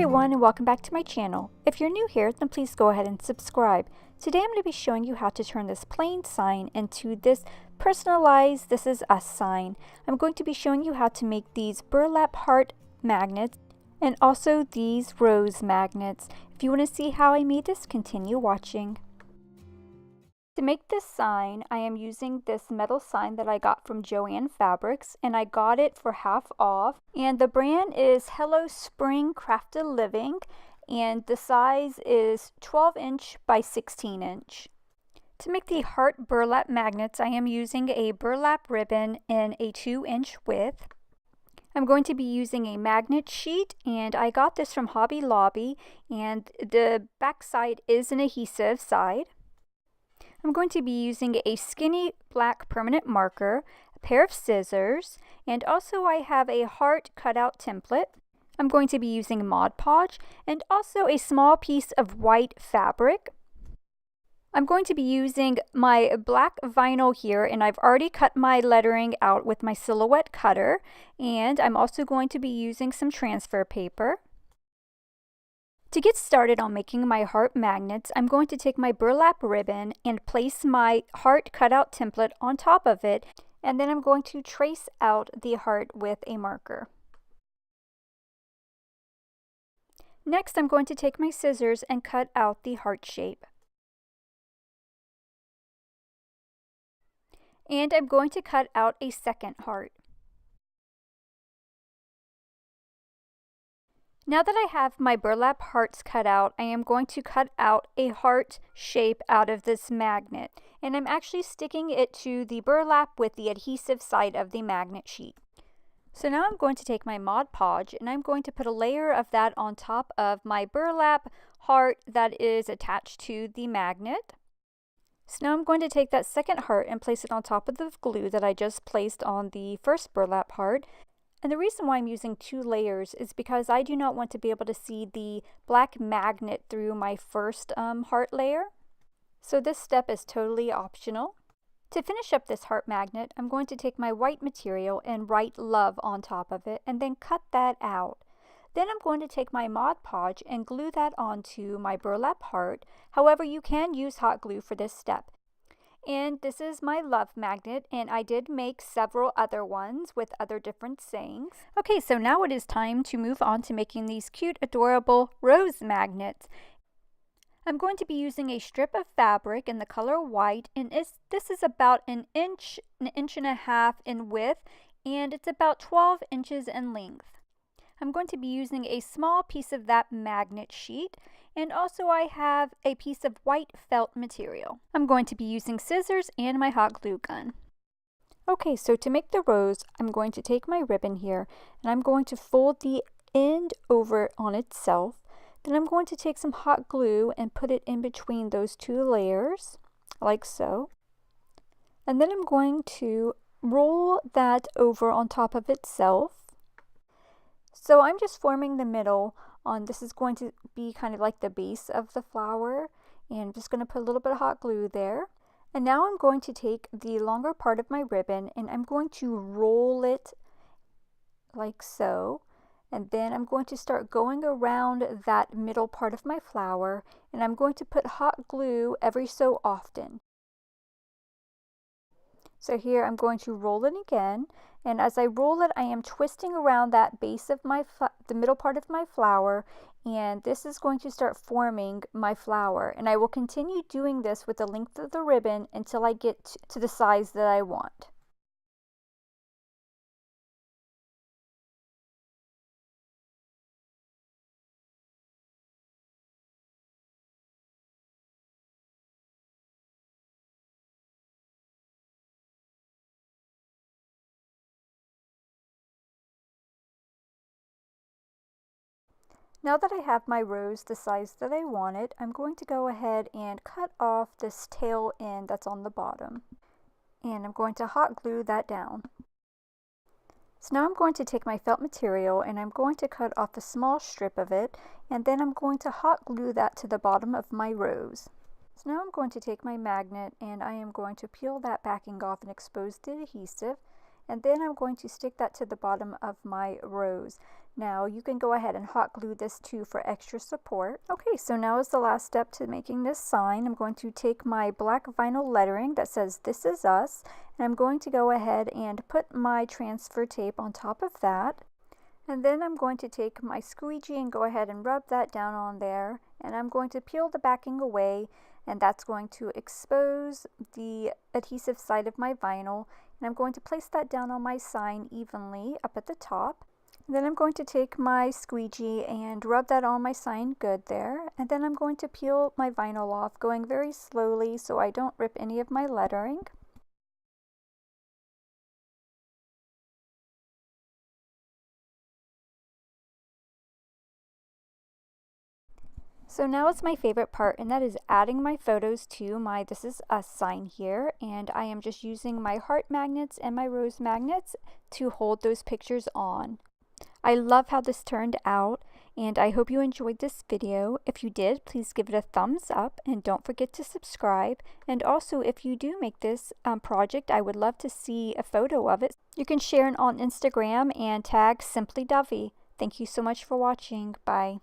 everyone, and welcome back to my channel. If you're new here, then please go ahead and subscribe. Today I'm going to be showing you how to turn this plain sign into this personalized "This Is Us" sign. I'm going to be showing you how to make these burlap heart magnets and also these rose magnets. If you want to see how I made this, continue watching. To make this sign, I am using this metal sign that I got from Joann Fabrics, and I got it for half off. And the brand is Hello Spring Crafted Living, and the size is 12" by 16". To make the heart burlap magnets, I am using a burlap ribbon in a 2" width. I'm going to be using a magnet sheet, and I got this from Hobby Lobby, and the back side is an adhesive side. I'm going to be using a skinny black permanent marker, a pair of scissors, and also I have a heart cutout template. I'm going to be using Mod Podge and also a small piece of white fabric. I'm going to be using my black vinyl here, and I've already cut my lettering out with my silhouette cutter, and I'm also going to be using some transfer paper. To get started on making my heart magnets, I'm going to take my burlap ribbon and place my heart cutout template on top of it, and then I'm going to trace out the heart with a marker. Next, I'm going to take my scissors and cut out the heart shape. And I'm going to cut out a second heart. Now that I have my burlap hearts cut out, I am going to cut out a heart shape out of this magnet, and I'm actually sticking it to the burlap with the adhesive side of the magnet sheet. So now I'm going to take my Mod Podge, and I'm going to put a layer of that on top of my burlap heart that is attached to the magnet. So now I'm going to take that second heart and place it on top of the glue that I just placed on the first burlap heart. And the reason why I'm using 2 layers is because I do not want to be able to see the black magnet through my first heart layer. So this step is totally optional. To finish up this heart magnet, I'm going to take my white material and write love on top of it and then cut that out. Then I'm going to take my Mod Podge and glue that onto my burlap heart. However, you can use hot glue for this step. And this is my love magnet, and I did make several other ones with other different sayings. Okay, so now it is time to move on to making these cute, adorable rose magnets. I'm going to be using a strip of fabric in the color white, and this is about an inch and a half in width, and it's about 12 inches in length. I'm going to be using a small piece of that magnet sheet, and also I have a piece of white felt material. I'm going to be using scissors and my hot glue gun. Okay, so to make the rose, I'm going to take my ribbon here, and I'm going to fold the end over on itself. Then I'm going to take some hot glue and put it in between those 2 layers, like so. And then I'm going to roll that over on top of itself. So I'm just forming the middle on, this is going to be kind of like the base of the flower, and I'm just going to put a little bit of hot glue there. And now I'm going to take the longer part of my ribbon and I'm going to roll it like so. And then I'm going to start going around that middle part of my flower, and I'm going to put hot glue every so often. So here I'm going to roll it again, and as I roll it, I am twisting around that base of the middle part of my flower, and this is going to start forming my flower. And I will continue doing this with the length of the ribbon until I get to the size that I want. Now that I have my rose the size that I want it, I'm going to go ahead and cut off this tail end that's on the bottom. And I'm going to hot glue that down. So now I'm going to take my felt material and I'm going to cut off a small strip of it, and then I'm going to hot glue that to the bottom of my rose. So now I'm going to take my magnet and I am going to peel that backing off and expose the adhesive. And then I'm going to stick that to the bottom of my rose. Now you can go ahead and hot glue this too for extra support. Okay, so now is the last step to making this sign. I'm going to take my black vinyl lettering that says "This is Us," and I'm going to go ahead and put my transfer tape on top of that. And then I'm going to take my squeegee and go ahead and rub that down on there. And I'm going to peel the backing away, and that's going to expose the adhesive side of my vinyl. And I'm going to place that down on my sign evenly up at the top. Then I'm going to take my squeegee and rub that on my sign good there. And then I'm going to peel my vinyl off, going very slowly so I don't rip any of my lettering. So now it's my favorite part, and that is adding my photos to my "This is Us" sign here. And I am just using my heart magnets and my rose magnets to hold those pictures on. I love how this turned out, and I hope you enjoyed this video. If you did, please give it a thumbs up, and don't forget to subscribe. And also, if you do make this project, I would love to see a photo of it. You can share it on Instagram and tag Simply Dovie. Thank you so much for watching. Bye.